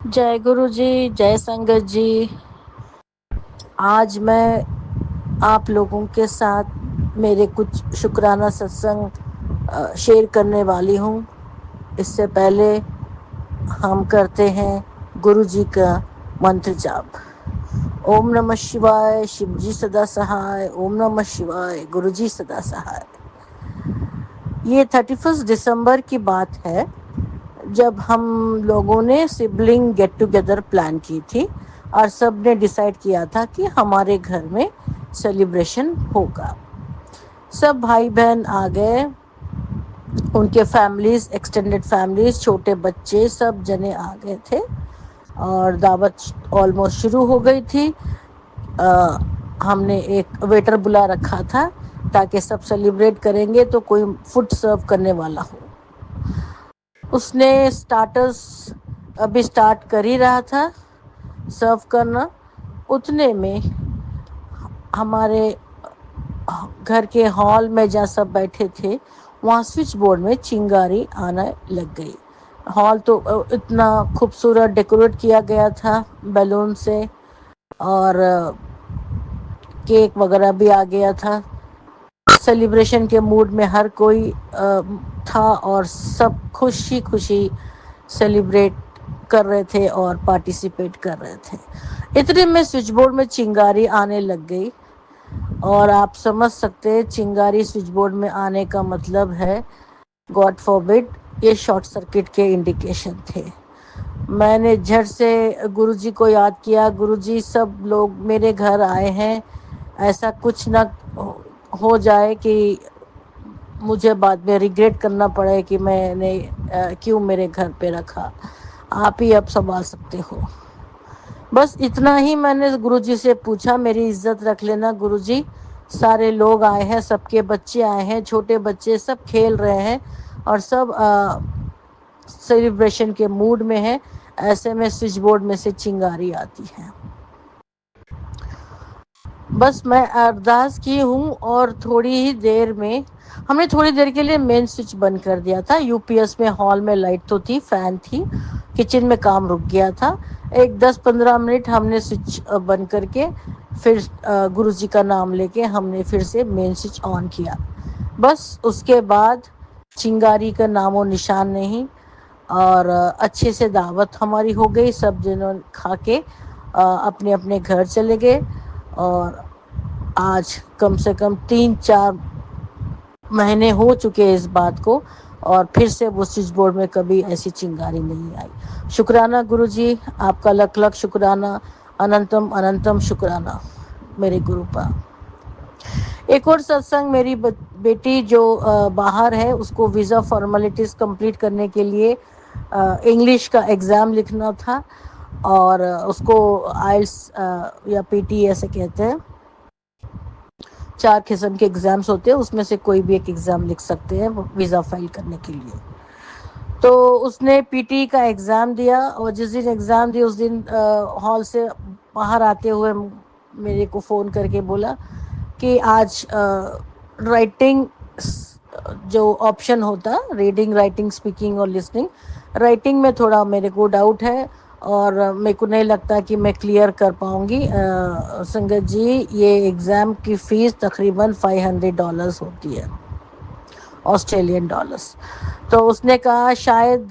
जय गुरु जी, जय संगत जी। आज मैं आप लोगों के साथ मेरे कुछ शुक्राना सत्संग शेयर करने वाली हूँ। इससे पहले हम करते हैं गुरु जी का मंत्र जाप। ओम नमः शिवाय, शिव जी सदा सहाय। ओम नमः शिवाय, गुरु जी सदा सहाय। ये 31 दिसंबर की बात है, जब हम लोगों ने सिबलिंग गेट टुगेदर प्लान की थी और सब ने डिसाइड किया था कि हमारे घर में सेलिब्रेशन होगा। सब भाई बहन आ गए, उनके फैमिलीज, एक्सटेंडेड फैमिलीज, छोटे बच्चे सब जने आ गए थे और दावत ऑलमोस्ट शुरू हो गई थी। हमने एक वेटर बुला रखा था ताकि सब सेलिब्रेट करेंगे तो कोई फूड सर्व करने वाला हो। उसने स्टार्टर्स अभी स्टार्ट कर ही रहा था सर्व करना। उतने में हमारे घर के हॉल में जहाँ सब बैठे थे वहाँ स्विच बोर्ड में चिंगारी आने लग गई। हॉल तो इतना खूबसूरत डेकोरेट किया गया था बैलून से, और केक वगैरह भी आ गया था। सेलिब्रेशन के मूड में हर कोई था और सब खुशी खुशी सेलिब्रेट कर रहे थे और पार्टिसिपेट कर रहे थे। इतने में स्विच बोर्ड में चिंगारी आने लग गई और आप समझ सकते हैं चिंगारी स्विच बोर्ड में आने का मतलब है गॉड फॉरबिड ये शॉर्ट सर्किट के इंडिकेशन थे। मैंने झट से गुरुजी को याद किया, गुरुजी सब लोग मेरे घर आए हैं, ऐसा कुछ ना हो जाए कि मुझे बाद में रिग्रेट करना पड़े कि मैंने क्यों मेरे घर पे रखा। आप ही अब संभाल सकते हो। बस इतना ही मैंने गुरुजी से पूछा, मेरी इज्जत रख लेना गुरुजी, सारे लोग आए हैं, सबके बच्चे आए हैं, छोटे बच्चे सब खेल रहे हैं और सब सेलिब्रेशन के मूड में है। ऐसे में स्विच बोर्ड में से चिंगारी आती है। बस मैं अरदास की हूँ और थोड़ी ही देर में हमने थोड़ी देर के लिए मेन स्विच बंद कर दिया था। यूपीएस में हॉल में लाइट तो थी, फैन थी, किचन में काम रुक गया था। एक 10-15 मिनट हमने स्विच बंद करके फिर गुरुजी का नाम लेके हमने फिर से मेन स्विच ऑन किया। बस उसके बाद चिंगारी का नामो निशान नहीं और अच्छे से दावत हमारी हो गई। सब जिन्होंने खा के अपने अपने घर चले गए और आज कम से कम 3-4 महीने हो चुके हैं इस बात को और फिर से वो स्विच बोर्ड में कभी ऐसी चिंगारी नहीं आई। शुक्राना गुरुजी, आपका लख लख शुक्राना, अनंतम अनंतम शुक्राना मेरे गुरु पर। एक और सत्संग, मेरी बेटी जो बाहर है उसको वीज़ा फॉर्मेलिटीज़ कंप्लीट करने के लिए इंग्लिश का एग्ज़ाम लिखना था और उसको आइल्स या पीटी ऐसे कहते हैं, 4 किस्म के एग्ज़ाम्स होते हैं, उसमें से कोई भी एक एग्ज़ाम लिख सकते हैं वीज़ा फाइल करने के लिए। तो उसने पीटी का एग्ज़ाम दिया और जिस दिन एग्ज़ाम दिया उस दिन हॉल से बाहर आते हुए मेरे को फ़ोन करके बोला कि आज राइटिंग जो ऑप्शन होता, रीडिंग, राइटिंग, स्पीकिंग और लिसनिंग, राइटिंग में थोड़ा मेरे को डाउट है और मेरे को नहीं लगता कि मैं क्लियर कर पाऊँगी। संगत जी, ये एग्ज़ाम की फ़ीस तकरीबन $500 होती है, ऑस्ट्रेलियन डॉलर्स। तो उसने कहा शायद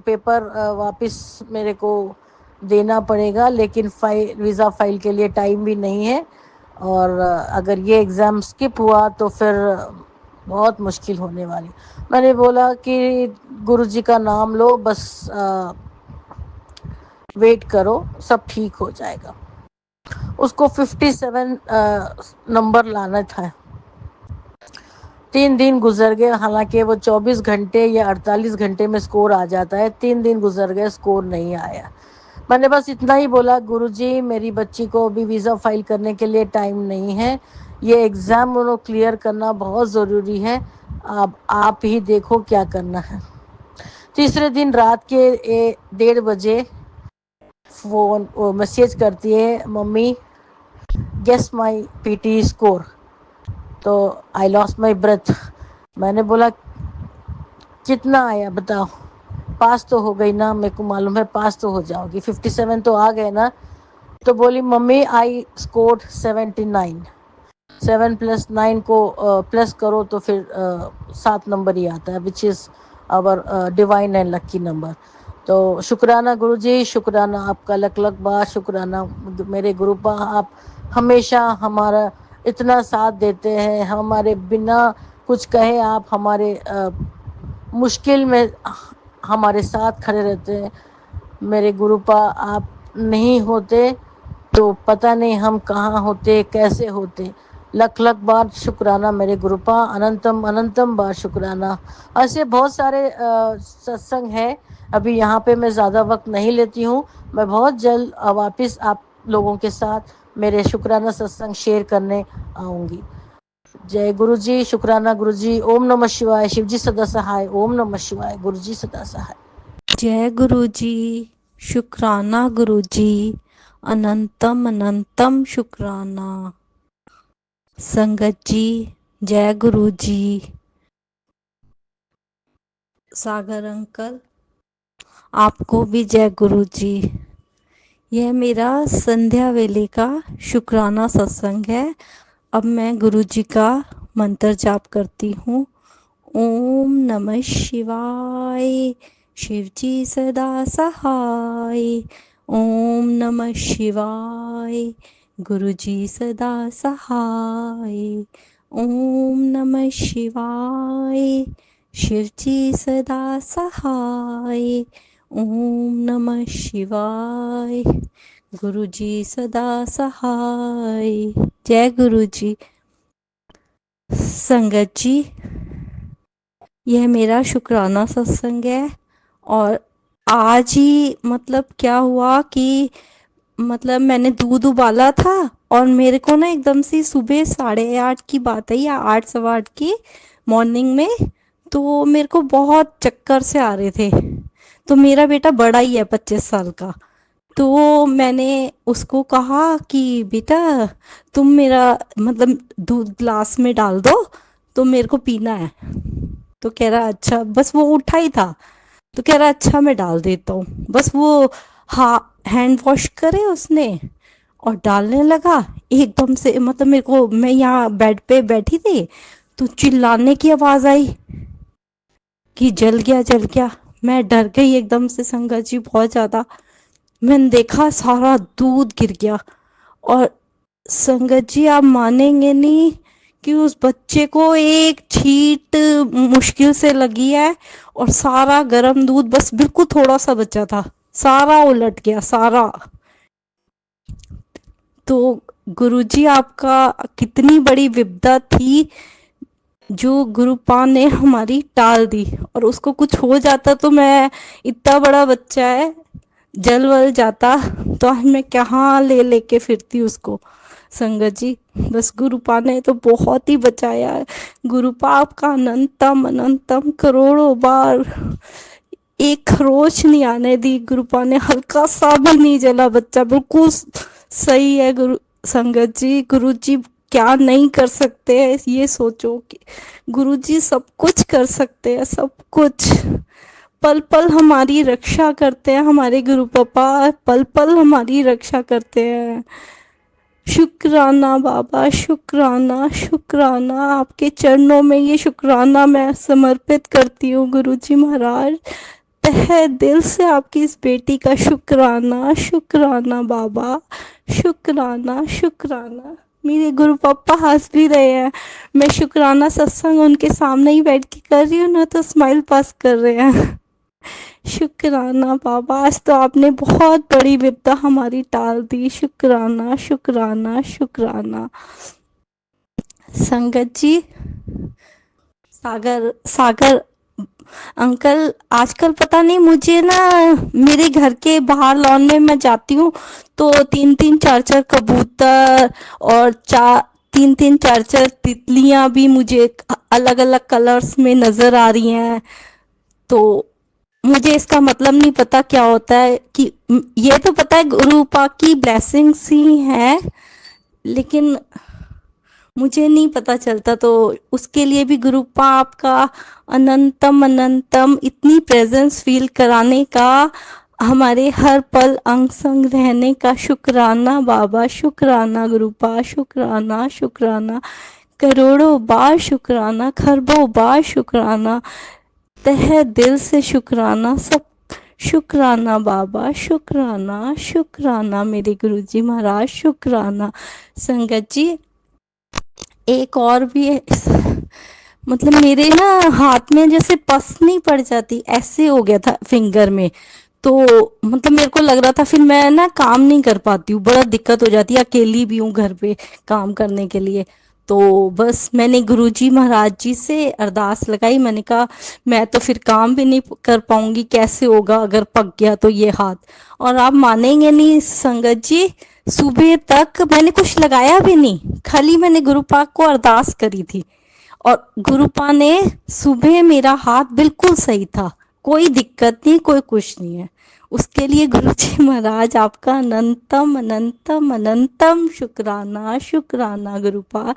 पेपर वापस मेरे को देना पड़ेगा, लेकिन वीज़ा फाइल के लिए टाइम भी नहीं है और अगर ये एग्ज़ाम स्किप हुआ तो फिर बहुत मुश्किल होने वाली। मैंने बोला कि गुरुजी का नाम लो, बस वेट करो, सब ठीक हो जाएगा। उसको 57 नंबर लाना था। 3 दिन गुजर गए, हालांकि वो 24 घंटे या 48 घंटे में स्कोर आ जाता है। 3 दिन गुजर गए, स्कोर नहीं आया। मैंने बस इतना ही बोला, गुरुजी मेरी बच्ची को अभी वीज़ा फाइल करने के लिए टाइम नहीं है, ये एग्ज़ाम उन्होंने क्लियर करना बहुत ज़रूरी है, अब आप ही देखो क्या करना है। तीसरे दिन रात के 1:30 बजे फ़ोन मैसेज करती है, mummy guess my PT score. तो आई लॉस्ट माई ब्रेथ। मैंने बोला कितना आया बताओ। पास तो हो गई ना, मेरे को मालूम है पास तो हो जाओगी, 57 तो आ गए ना। तो बोली मम्मी आई स्कोर्ड 79, 7 + 9 को प्लस करो तो फिर 7 नंबर ही आता है, which is our divine and lucky number. तो शुक्राना गुरुजी, शुक्राना आपका, लख लख बार शुक्राना मेरे गुरुपा। आप हमेशा हमारा इतना साथ देते हैं, हमारे बिना कुछ कहे आप हमारे मुश्किल में हमारे साथ खड़े रहते हैं। मेरे गुरुपा आप नहीं होते तो पता नहीं हम कहाँ होते, कैसे होते। लख लख बार शुक्राना मेरे गुरुपा, अनंतम अनंतम बार शुक्राना। ऐसे बहुत सारे सत्संग है, अभी यहाँ पे मैं ज़्यादा वक्त नहीं लेती हूँ। मैं बहुत जल्द वापस आप लोगों के साथ मेरे शुक्राना सत्संग शेयर करने आऊँगी। जय गुरु जी, शुक्राना गुरु जी। ओम नमः शिवाय, शिव जी सदा सहाय। ओम नमः शिवाय, गुरु जी सदा सहाय। जय गुरु जी, शुक्राना गुरु जी, अनंतम अनंतम शुक्राना। संगत जी, जय गुरु जी। सागर अंकल, आपको भी जय गुरु जी। यह मेरा संध्या वेले का शुक्राना सत्संग है। अब मैं गुरु जी का मंत्र जाप करती हूँ। ओम नमः शिवाय, शिव जी सदा सहाय। ओम नमः शिवाय, गुरु जी सदा सहाय। ओम नमः शिवाय, शिव जी सदा सहाय। ओम नमः शिवाय, गुरु जी सदा सहाय। जय गुरु जी। संगत जी, यह मेरा शुक्राना सत्संग है। और आज ही मतलब क्या हुआ कि मतलब मैंने दूध उबाला था और मेरे को ना एकदम से सुबह 8:30 की बात है या 8 सवा 8 की मॉर्निंग में, तो मेरे को बहुत चक्कर से आ रहे थे। तो मेरा बेटा बड़ा ही है, 25 साल का। तो मैंने उसको कहा कि बेटा तुम मेरा मतलब दूध ग्लास में डाल दो, तो मेरे को पीना है। तो कह रहा अच्छा, बस वो उठा ही था। तो कह रहा अच्छा मैं डाल देता हूँ। बस वो हैंड वॉश करे उसने और डालने लगा। एकदम से मतलब मेरे को, मैं यहाँ बेड पे बैठी थी तो चिल्लाने की आवाज आई कि जल गया जल गया। मैं डर गई एकदम से संगत जी, बहुत ज्यादा। मैंने देखा सारा दूध गिर गया। और संगत जी आप मानेंगे नहीं कि उस बच्चे को एक छींट मुश्किल से लगी है और सारा गर्म दूध बस बिल्कुल थोड़ा सा बचा था, सारा उलट गया सारा। तो गुरुजी आपका कितनी बड़ी विपदा थी जो गुरुपा ने हमारी टाल दी। और उसको कुछ हो जाता तो मैं, इतना बड़ा बच्चा है, जल वल जाता तो आज मैं कहाँ ले लेके फिरती उसको। संगत जी, बस गुरुपा ने तो बहुत ही बचाया है। गुरुपा आपका अनंतम अनंतम करोड़ों बार। एक खरोच नहीं आने दी गुरुपा ने, हल्का सा भी नहीं जला बच्चा, बिल्कुल सही है। गुरु संगत जी, गुरु जी क्या नहीं कर सकते हैं ये सोचो कि गुरु जी सब कुछ कर सकते हैं, सब कुछ। पल पल हमारी रक्षा करते हैं हमारे गुरु पापा, पल पल हमारी रक्षा करते हैं। शुक्राना बाबा, शुक्राना शुक्राना। आपके चरणों में ये शुक्राना मैं समर्पित करती हूँ गुरु जी महाराज। तहे दिल से आपकी इस बेटी का शुक्राना, शुक्राना बाबा, शुक्राना शुक्राना। मेरे गुरु पापा हंस भी रहे हैं। मैं शुक्राना सत्संग उनके सामने ही बैठ के कर रही हूँ ना, तो स्माइल पास कर रहे हैं। शुक्राना बाबा, आज तो आपने बहुत बड़ी विपदा हमारी टाल दी। शुक्राना शुक्राना शुक्राना। संगत जी, सागर सागर अंकल, आजकल पता नहीं मुझे ना, मेरे घर के बाहर लॉन में मैं जाती हूँ तो 3-3 4-4 कबूतर और चार 3-3 4-4 तितलियां भी मुझे अलग अलग कलर्स में नजर आ रही हैं। तो मुझे इसका मतलब नहीं पता क्या होता है। कि ये तो पता है गुरु पाक की ब्लेसिंग्स ही है, लेकिन मुझे नहीं पता चलता। तो उसके लिए भी गुरुपा आपका अनंतम अनंतम इतनी प्रेजेंस फील कराने का, हमारे हर पल अंग संग रहने का शुक्राना बाबा, शुक्राना गुरुपा, शुक्राना शुक्राना, करोड़ों बार शुक्राना, खरबों बार शुक्राना, तहे दिल से शुक्राना, सब शुक्राना बाबा, शुक्राना शुक्राना मेरे गुरुजी महाराज, शुक्राना। संगत जी, एक और भी है, मतलब मेरे ना हाथ में जैसे पस नहीं पड़ जाती, ऐसे हो गया था फिंगर में। तो मतलब मेरे को लग रहा था फिर मैं ना काम नहीं कर पाती हूँ, बड़ा दिक्कत हो जाती है, अकेली भी हूँ घर पे काम करने के लिए। तो बस मैंने गुरुजी महाराज जी से अरदास लगाई, मैंने कहा मैं तो फिर काम भी नहीं कर पाऊंगी, कैसे होगा अगर पक गया तो ये हाथ। और आप मानेंगे नहीं संगत जी, सुबह तक मैंने कुछ लगाया भी नहीं, खाली मैंने गुरु पाक को अरदास करी थी, और गुरुपा ने सुबह मेरा हाथ बिल्कुल सही था, कोई दिक्कत नहीं, कोई कुछ नहीं है। उसके लिए गुरुजी महाराज आपका अनंतम अनंतम अनंतम शुक्राना, शुक्राना गुरुपा,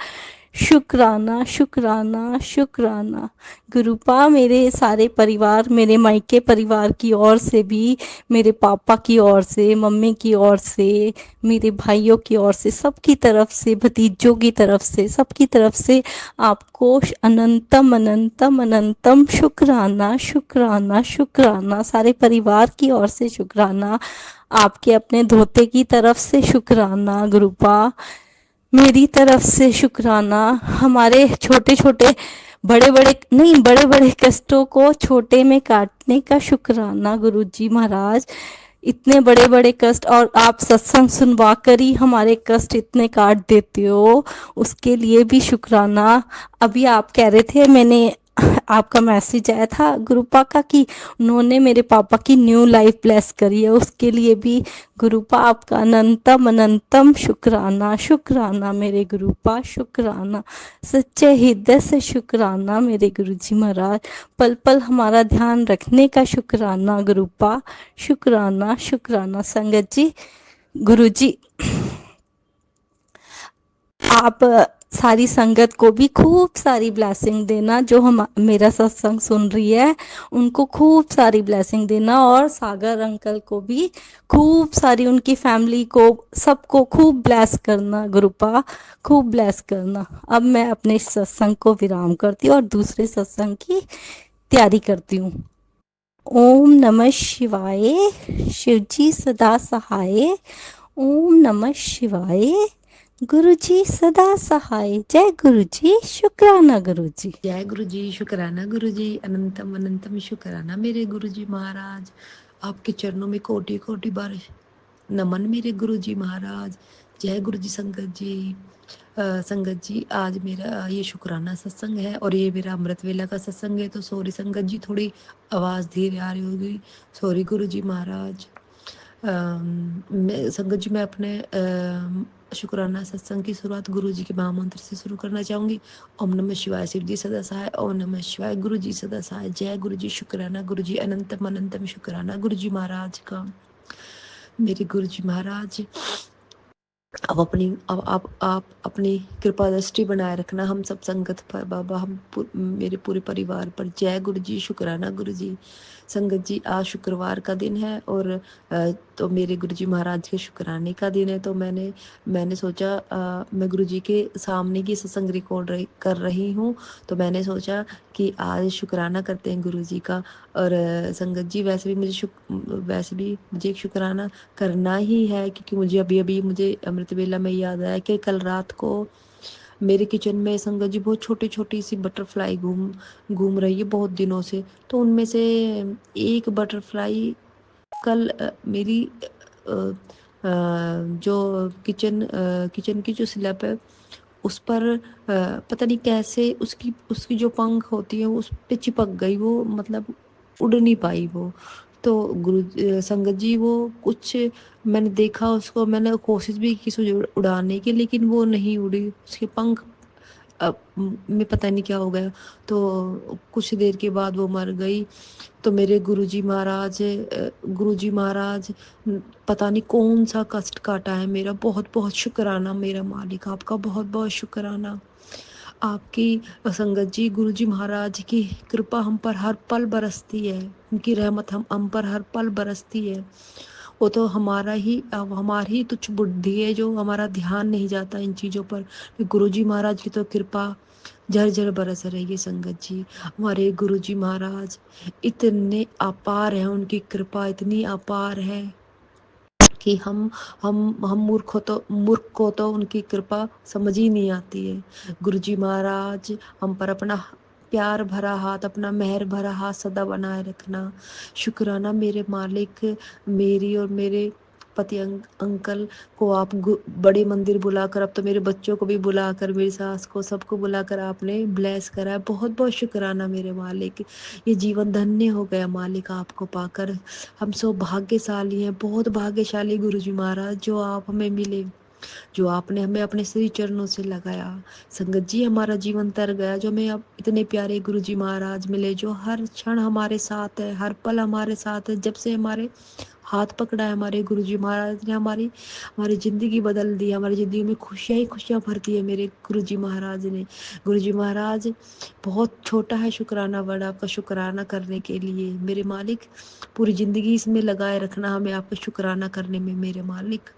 शुक्राना शुक्राना शुक्राना गुरुपा। मेरे सारे परिवार, मेरे मायके परिवार की ओर से भी, मेरे पापा की ओर से, मम्मी की ओर से, मेरे भाइयों की ओर से, सबकी तरफ से, भतीजों की तरफ से, सबकी तरफ से आपको अनंतम अनंतम अनंतम शुक्राना, शुक्राना शुक्राना, सारे परिवार की ओर से शुक्राना, आपके अपने धोते की तरफ से शुक्राना गुरुपा, मेरी तरफ से शुक्राना, हमारे छोटे छोटे, बड़े बड़े नहीं, बड़े बड़े कष्टों को छोटे में काटने का शुक्राना गुरुजी महाराज। इतने बड़े बड़े कष्ट, और आप सत्संग सुनवा कर ही हमारे कष्ट इतने काट देते हो, उसके लिए भी शुक्राना। अभी आप कह रहे थे, मैंने आपका मैसेज आया था गुरुपा का कि उन्होंने मेरे पापा की न्यू लाइफ ब्लेस करी है, उसके लिए भी गुरुपा आपका अनंतम अनंतम शुक्राना, शुक्राना मेरे गुरुपा, शुक्राना, सच्चे हृदय से शुक्राना मेरे गुरुजी महाराज, पल पल हमारा ध्यान रखने का शुक्राना गुरुपा, शुक्राना शुक्राना। संगत जी, गुरुजी आप सारी संगत को भी खूब सारी ब्लेसिंग देना, जो हम मेरा सत्संग सुन रही है उनको खूब सारी ब्लेसिंग देना, और सागर अंकल को भी खूब सारी, उनकी फैमिली को, सबको खूब ब्लेस करना गुरुपा, खूब ब्लेस करना। अब मैं अपने सत्संग को विराम करती हूँ और दूसरे सत्संग की तैयारी करती हूँ। ओम नमः शिवाय, शिवजी सदा सहाय, ओम नमः शिवाय, गुरुजी सदा सहाय, जय गुरुजी, शुक्राना गुरुजी। जय गुरु जी, शुक्राना गुरु जी, अनंतम अनंतम शुक्राना मेरे गुरु जी महाराज। आपके चरणों में कोटि कोटि बार नमन मेरे गुरु जी महाराज। जय गुरु जी। संगत जी, संगत जी, आज मेरा ये शुक्राना सत्संग है और ये मेरा अमृत वेला का सत्संग है, तो सॉरी संगत जी, थोड़ी आवाज़ धीरे आ रही होगी, सॉरी गुरु जी महाराज। मैं संगत जी, मैं अपने शुक्राना सत्संग की शुरुआत गुरु जी के महामंत्र से शुरू करना चाहूँगी। ओम नमः शिवाय, शिव जी सदा सहाय, ओम नमः शिवाय, गुरु जी सदा सहाय, जय गुरु जी, शुक्राना गुरु जी, अनंतम अनंतम शुक्राना गुरु जी महाराज का। मेरे गुरु जी महाराज, अब आप अपनी कृपा दृष्टि बनाए रखना हम सब संगत पर बाबा, मेरे पूरे परिवार पर। जय गुरु जी, शुक्राना गुरु जी। संगत जी, आज शुक्रवार का दिन है और तो मेरे गुरु जी महाराज के शुक्राने का दिन है, तो मैंने सोचा मैं गुरु जी के सामने की सत्संग रिकॉर्ड कर रही हूँ, तो मैंने सोचा कि आज शुक्राना करते हैं गुरु जी का। और संगत जी, वैसे भी मुझे एक शुक्राना करना ही है, क्योंकि मुझे अभी मुझे अमृत वेला में याद आया कि कल रात को मेरे किचन में संगत जी बहुत छोटी छोटी सी बटरफ्लाई घूम रही है बहुत दिनों से। तो उनमें से एक बटरफ्लाई कल मेरी जो किचन की जो स्लैब है उस पर पता नहीं कैसे उसकी जो पंख होती है उस पे चिपक गई, वो मतलब उड़ नहीं पाई वो। तो संगत जी, वो कुछ मैंने देखा उसको, मैंने कोशिश भी की उसे उड़ाने की, लेकिन वो नहीं उड़ी, उसके पंख अब मैं पता नहीं क्या हो गया, तो कुछ देर के बाद वो मर गई। तो मेरे गुरुजी महाराज पता नहीं कौन सा कष्ट काटा है मेरा। बहुत बहुत शुक्राना मेरा मालिक, आपका बहुत बहुत शुक्राना। आपकी संगत जी, गुरुजी महाराज की कृपा हम पर हर पल बरसती है, उनकी रहमत हम पर हर पल बरसती है। वो तो हमारी ही तुच्छ बुद्धि है जो हमारा ध्यान नहीं जाता इन चीज़ों पर। गुरुजी महाराज की तो कृपा झरझर बरस रही है संगत जी। हमारे गुरुजी महाराज इतने अपार हैं, उनकी कृपा इतनी अपार है कि हम मूर्ख को तो उनकी कृपा समझ ही नहीं आती है। गुरुजी महाराज हम पर अपना प्यार भरा हाथ, अपना मेहर भरा हाथ सदा बनाए रखना। शुक्राना मेरे मालिक, मेरी और मेरे पति अंकल को आप बड़े मंदिर बुलाकर, अब तो मेरे बच्चों को भी बुलाकर, मेरी सास को, सबको बुलाकर आपने ब्लेस करा है। बहुत बहुत शुक्राना मेरे मालिक। ये जीवन धन्य हो गया मालिक आपको पाकर। हम सौभाग्यशाली हैं, बहुत भाग्यशाली गुरुजी महाराज जो आप हमें मिले, जो आपने हमें अपने श्री चरणों से लगाया। संगत जी हमारा जीवन तर गया जो हमें अब इतने प्यारे गुरुजी महाराज मिले, जो हर क्षण हमारे साथ है, हर पल हमारे साथ है। जब से हमारे हाथ पकड़ा है हमारे गुरुजी महाराज ने, हमारी हमारी ज़िंदगी बदल दी, हमारी ज़िंदगी में खुशियाँ ही खुशियाँ भरती है मेरे गुरुजी महाराज ने। गुरुजी महाराज बहुत छोटा है शुक्राना वर्ड आपका शुक्राना करने के लिए मेरे मालिक। पूरी ज़िंदगी इसमें लगाए रखना हमें आपका शुक्राना करने में मेरे मालिक।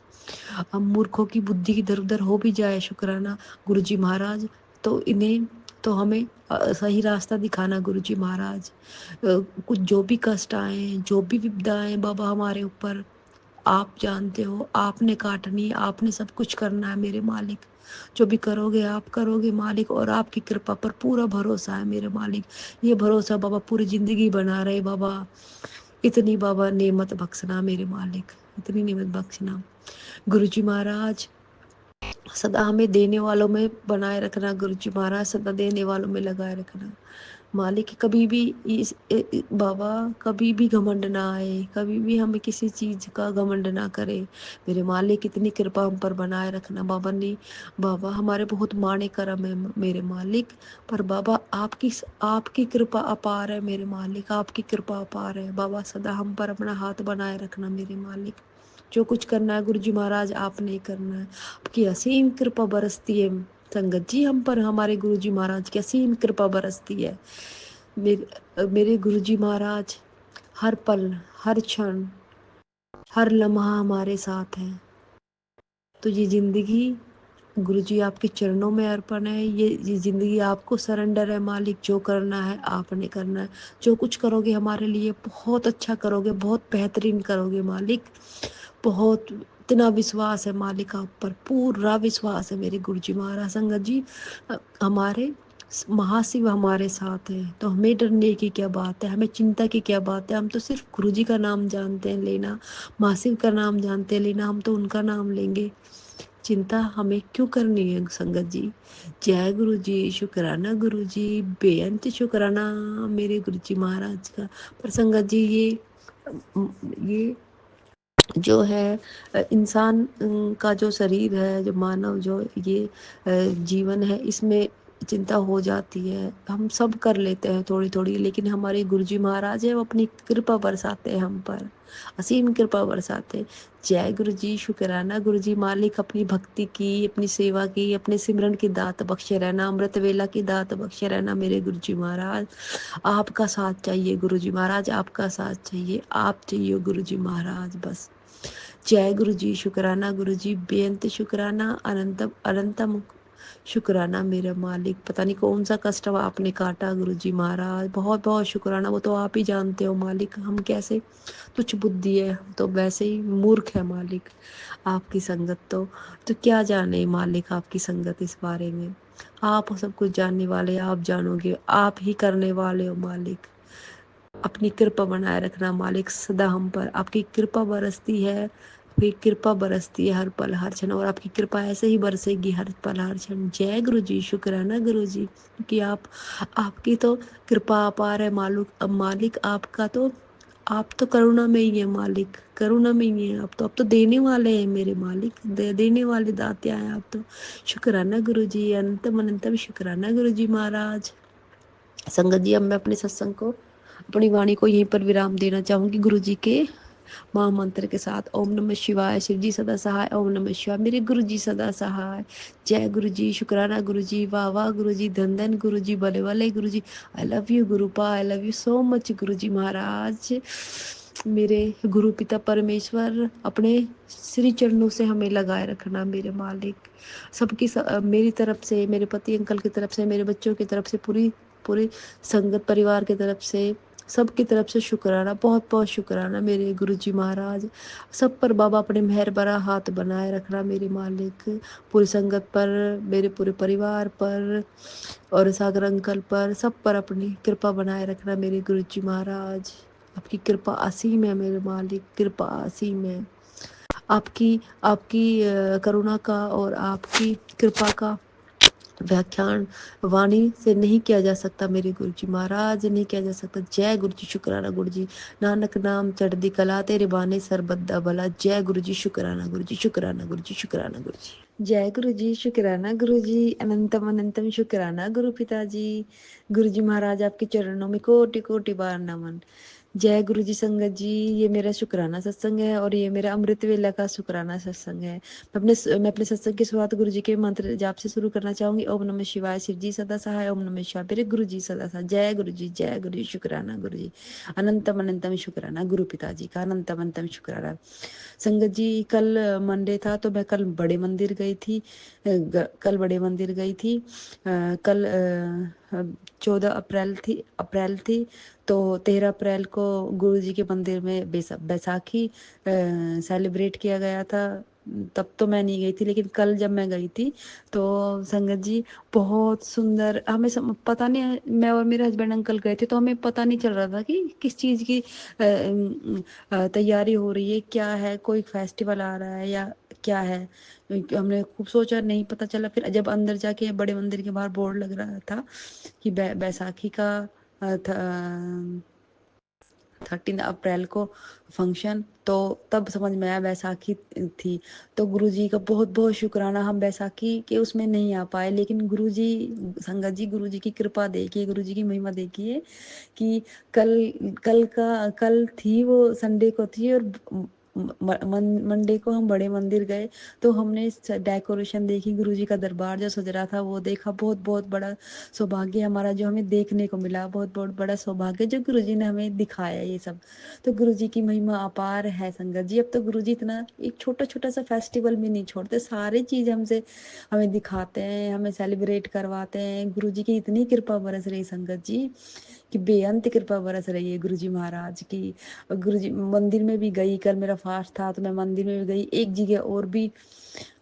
हम मूर्खों की बुद्धि इधर उधर हो भी जाए शुक्राना गुरुजी महाराज, तो इन्हें तो हमें सही रास्ता दिखाना गुरुजी महाराज। कुछ जो भी कष्ट आए, जो भी विपदाएं बाबा हमारे ऊपर, आप जानते हो, आपने काटनी, आपने सब कुछ करना है मेरे मालिक। जो भी करोगे आप करोगे मालिक, और आपकी कृपा पर पूरा भरोसा है मेरे मालिक। ये भरोसा बाबा पूरी जिंदगी बना रहे बाबा। इतनी बाबा नेमत बख्शना मेरे मालिक, इतनी नेमत बख्शना गुरुजी महाराज। सदा हमें देने वालों में बनाए रखना गुरुजी महाराज, सदा देने वालों में लगाए रखना मालिक। कभी भी बाबा कभी भी घमंड ना आए, कभी भी हमें किसी चीज़ का घमंड ना करे मेरे मालिक। इतनी कृपा हम पर बनाए रखना बाबा ने। बाबा हमारे बहुत माणे कर्म है मेरे मालिक, पर बाबा आपकी कृपा अपार है मेरे मालिक, आपकी कृपा अपार है बाबा। सदा हम पर अपना हाथ बनाए रखना मेरे मालिक। जो कुछ करना है गुरुजी महाराज आपने ही करना है। आपकी असीम कृपा बरसती है संगत जी हम पर, हमारे गुरुजी महाराज की असीम कृपा बरसती है। मेरे गुरुजी महाराज हर पल, हर क्षण, हर लम्हा हमारे साथ है। तो ये जिंदगी गुरुजी आपके चरणों में अर्पण है। ये जिंदगी आपको सरेंडर है मालिक। जो करना है आपने करना है। जो कुछ करोगे हमारे लिए बहुत अच्छा करोगे, बहुत बेहतरीन करोगे मालिक। बहुत इतना विश्वास है मालिक आप पर, पूरा विश्वास है मेरे गुरुजी महाराज। संगत जी हमारे महाशिव हमारे साथ है, तो हमें डरने की क्या बात है, हमें चिंता की क्या बात है। हम तो सिर्फ गुरुजी का नाम जानते हैं लेना, महाशिव का नाम जानते हैं लेना, हम तो उनका नाम लेंगे। चिंता हमें क्यों करनी है संगत जी। जय गुरु जी, शुक्राना गुरु जी, बेअंत शुक्राना मेरे गुरु जी महाराज का। पर संगत जी ये जो है इंसान का जो शरीर है, जो मानव जो ये जीवन है, इसमें चिंता हो जाती है। हम सब कर लेते हैं थोड़ी थोड़ी, लेकिन हमारे गुरुजी महाराज है वो अपनी कृपा बरसाते हैं हम पर, असीम कृपा बरसाते। जय गुरु जी, शुक्राना गुरु जी मालिक। अपनी भक्ति की, अपनी सेवा की, अपने सिमरन की दात बख्शे रहना, अमृत वेला की दात बख्शे रहना मेरे गुरु जी महाराज। आपका साथ चाहिए गुरु जी महाराज, आपका साथ चाहिए, आप चाहिए गुरु जी महाराज बस। जय गुरु जी, शुक्राना गुरु जी, बेअंत शुक्राना, अनंतम अनंतम शुक्राना मेरे मालिक। पता नहीं कौन सा कष्ट आपने काटा गुरु जी महाराज, बहुत बहुत शुक्राना। वो तो आप ही जानते हो मालिक, हम कैसे तुच्छ बुद्धि है, हम तो वैसे ही मूर्ख है मालिक। आपकी संगत तो क्या जाने मालिक, आपकी संगत इस बारे में। आप सब कुछ जानने वाले, आप जानोगे, आप ही करने वाले हो मालिक। अपनी कृपा बनाए रखना मालिक सदा हम पर। आपकी कृपा बरसती है, आपकी कृपा बरसती है हर पल हर क्षण, और आपकी कृपा ऐसे ही बरसेगी हर पल हर क्षण। जय गुरु जी, शुक्राना गुरु जी, क्योंकि आपकी तो कृपा अपार है मालिक। आपका तो आप तो करुणा में ही है मालिक, करुणा में ही है आप तो। आप तो देने वाले हैं मेरे मालिक, देने वाले दात्या हैं आप तो। शुक्राना गुरु जी, अनंतम अनंतम शुक्राना गुरु जी महाराज। संगत जी, अब मैं अपने सत्संग को, अपनी वाणी को यहीं पर विराम देना चाहूंगी गुरु जी के महामंत्र के साथ। ओम नमः शिवाय, शिव जी सदा सहाय। ओम नमः शिवाय, मेरे गुरु जी सदा सहाय। जय गुरु जी, शुक्राना गुरु जी, वाह वाह गुरु जी, धन धन गुरु जी, भले भले Guru ji. I love you गुरुपा, I love you so much Guru ji महाराज। मेरे गुरु पिता परमेश्वर अपने श्री चरणों से हमें लगाए रखना मेरे मालिक। सबकी मेरी तरफ से, मेरे पति अंकल की तरफ से, मेरे बच्चों की तरफ से, पूरी पूरी संगत परिवार की तरफ से, सबकी तरफ से शुक्राना, बहुत बहुत शुक्राना मेरे गुरु जी महाराज। सब पर बाबा अपने मेहर भरा हाथ बनाए रखना मेरे मालिक। पूरी संगत पर, मेरे पूरे परिवार पर और सागर अंकल पर, सब पर अपनी कृपा बनाए रखना मेरे गुरु जी महाराज। आपकी कृपा असीम है मेरे मालिक, कृपा असीम है आपकी। आपकी करुणा का और आपकी कृपा का व्याख्यान वाणी से नहीं किया जा सकता मेरे गुरु जी महाराज, नहीं किया जा सकता। जय गुरु जी, शुक्राना गुरु जी। नानक नाम चढ़दी कला, तेरे बाने सरबद्दा भला। जय गुरु जी, शुक्राना गुरु जी, शुक्राना गुरु जी, शुक्राना गुरु जी। जय गुरु जी, शुक्राना गुरु जी, अनंतम अनंतम शुक्राना गुरु पिताजी। गुरु जी महाराज, आपके चरणों में कोटि कोटि बार नमन। जय गुरु जी। संगत जी, ये मेरा शुक्राना सत्संग है और ये मेरा अमृत वेला का शुक्राना सत्संग है। मैं अपने सत्संग की शुरुआत गुरु जी के मंत्र जाप से शुरू करना चाहूंगी। ओम नमः शिवाय, शिव जी सदा सहाय। ओम नमः शिवाय, मेरे गुरु जी सदा सहाय। जय गुरु जी, जय गुरु जी, शुक्राना गुरु जी, अनंतम अनंतम शुक्राना गुरु पिताजी का, अनंतम अनंतम शुक्राना। संगत जी, कल मंडे था तो मैं कल बड़े मंदिर गई थी। कल बड़े मंदिर गई थी। कल 14 अप्रैल थी तो 13 अप्रैल को गुरु जी के मंदिर में बैसाखी सेलिब्रेट किया गया था। तब तो मैं नहीं गई थी, लेकिन कल जब मैं गई थी तो संगत जी बहुत सुंदर, हमें पता नहीं, मैं और मेरे हस्बैंड अंकल गए थे तो हमें पता नहीं चल रहा था कि किस चीज़ की तैयारी हो रही है, क्या है, कोई फेस्टिवल आ रहा है या क्या है। हमने खूब सोचा, नहीं पता चला। फिर जब अंदर जाके बड़े मंदिर के बाहर बोर्ड लग रहा था कि बैसाखी का 13 अप्रैल को फंक्शन, तो तब समझ में आया बैसाखी थी। तो गुरु जी का बहुत बहुत शुक्राना, हम बैसाखी के उसमें नहीं आ पाए, लेकिन गुरु जी, संगत जी, गुरु जी की कृपा देखिए, गुरु जी की महिमा देखिए कि कल थी, वो संडे को थी और मंडे को हम बड़े मंदिर गए तो हमने डेकोरेशन देखी, गुरु जी का दरबार जो सज रहा था वो देखा। बहुत बहुत बड़ा सौभाग्य हमारा जो हमें देखने को मिला, बहुत बहुत बड़ा सौभाग्य जो गुरु जी ने हमें दिखाया ये सब। तो गुरु जी की महिमा अपार है संगत जी। अब तो गुरु जी इतना एक छोटा छोटा सा फेस्टिवल भी नहीं छोड़ते, सारी चीज हमसे हमें दिखाते हैं, हमें सेलिब्रेट करवाते हैं। गुरु जी की इतनी कृपा बरस रही संगत जी कि बेअंत कृपा बरस रही है गुरु जी महाराज की। गुरु जी मंदिर में भी गई, कल मेरा फास्ट था तो मैं मंदिर में भी गई। एक जगह और भी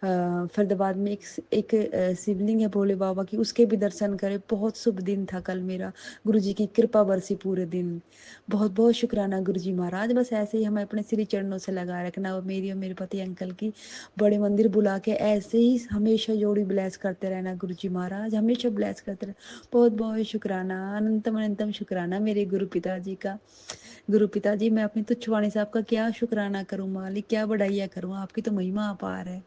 फरीदाबाद में एक शिवलिंग है भोले बाबा की, उसके भी दर्शन करे। बहुत शुभ दिन था कल मेरा, गुरु जी की कृपा बरसी पूरे दिन। बहुत बहुत शुक्राना गुरु जी महाराज। बस ऐसे ही हमें अपने श्री चरणों से लगाए रखना और मेरी और मेरे पति अंकल की बड़े मंदिर बुला के ऐसे ही हमेशा जोड़ी ब्लेस करते रहना गुरु जी महाराज, हमेशा ब्लेस करते रहना। बहुत बहुत शुक्राना, अनंतम अनंतम शुक्राना मेरे गुरु पिताजी का। गुरु पिताजी, मैं अपनी तुच्छ वाणी साहब का क्या शुक्राना करूं मालिक, क्या बढ़ाइया करूं, आपकी तो महिमा अपार है।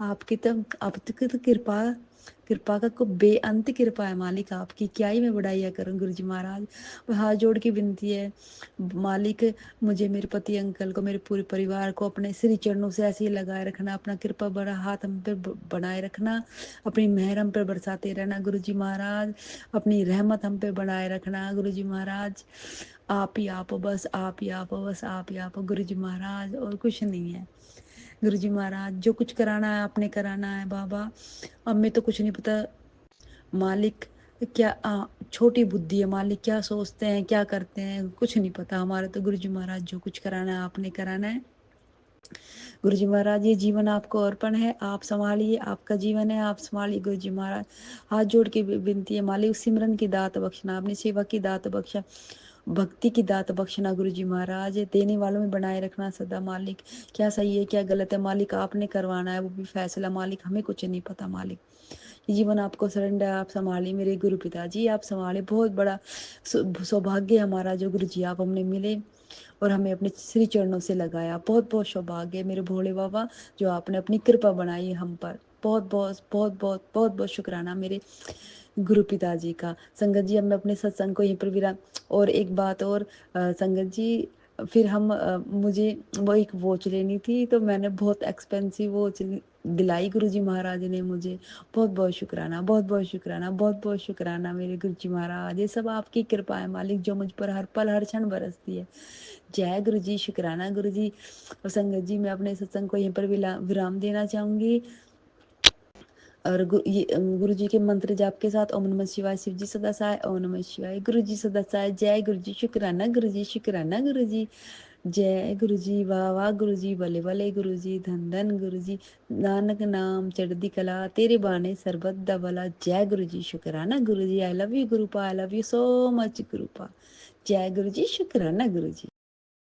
आपकी तो कृपा कृपा का को बेअंत कृपा है मालिक आपकी, क्या ही मैं बढ़ाइया करूं गुरु जी महाराज। हाथ जोड़ के विनती है मालिक, मुझे, मेरे पति अंकल को, मेरे पूरे परिवार को अपने श्री चरणों से ऐसे ही लगाए रखना, अपना कृपा बड़ा हाथ हम पे बनाए रखना, अपनी मेहर हम पे बरसाते रहना गुरु जी महाराज, अपनी रहमत हम पे बनाए रखना गुरु जी महाराज। आप ही आप हो, बस आप ही आप हो, बस आप ही आप हो गुरु जी महाराज, और कुछ नहीं है गुरु जी महाराज। जो कुछ कराना है आपने कराना है बाबा, अब मैं तो कुछ नहीं पता मालिक। क्या छोटी बुद्धि है मालिक, क्या सोचते हैं क्या करते हैं कुछ नहीं पता हमारा तो। गुरु जी महाराज, जो कुछ कराना है आपने कराना है गुरु जी महाराज। ये जीवन आपको अर्पण है, आप संभालिए, आपका जीवन है, आप संभालिए गुरु जी महाराज। हाथ जोड़ के विनती है मालिक, सिमरन की दात बख्शना, अपनी सेवा की दात बख्शा, भक्ति की दात बख्शना गुरु जी महाराज। देने वालों में बनाए रखना सदा मालिक। क्या सही है क्या गलत है मालिक, आपने करवाना है वो भी फैसला मालिक, हमें कुछ नहीं पता मालिक। ये जीवन आपको सरेंडर, आप संभालिए मेरे गुरु पिताजी, आप संभाले। बहुत बड़ा सौभाग्य हमारा जो गुरु जी आप हमने मिले। और हमें अपने श्री चरणों से लगाया। बहुत बहुत सौभाग्य है मेरे भोले बाबा, जो आपने अपनी कृपा बनाई है हम पर। बहुत बहुत बहुत बहुत बहुत बहुत शुक्राना मेरे गुरु पिताजी का। संगत जी, अब मैं अपने सत्संग को यहीं पर विराम। और एक बात और, संगत जी, फिर हम मुझे वो एक वॉच लेनी थी, तो मैंने बहुत एक्सपेंसिव वॉच दिलाई गुरु जी महाराज ने मुझे। बहुत बहुत शुक्राना, बहुत बहुत शुक्राना, बहुत बहुत शुक्राना मेरे गुरु जी महाराज। ये सब आपकी कृपा है मालिक, जो मुझ पर हर पल हर क्षण बरसती है। जय गुरु जी, शुक्राना गुरु जी। और संगत जी, मैं अपने सत्संग को यहीं पर विराम देना चाहूंगी। और गुरु जी के मंत्र जाप के साथ ओम नमः शिवाय, शिव जी सदा सहाय, ओम नमः शिवाय, गुरु जी सदा सहाय। जय गुरु जी, शुक्राना गुरु जी, शुक्राना गुरु जी। जय गुरु जी, वाह वाह गुरु जी, भले भले गुरु जी, धन धन गुरु जी। नानक नाम चढ़दी कला, तेरे बाने सरबत दा भला। जय गुरु जी, शुक्राना Guru ji. I love you गुरुपा, I love you so much गुरुपा। जय गुरु जी, शुक्राना गुरु जी।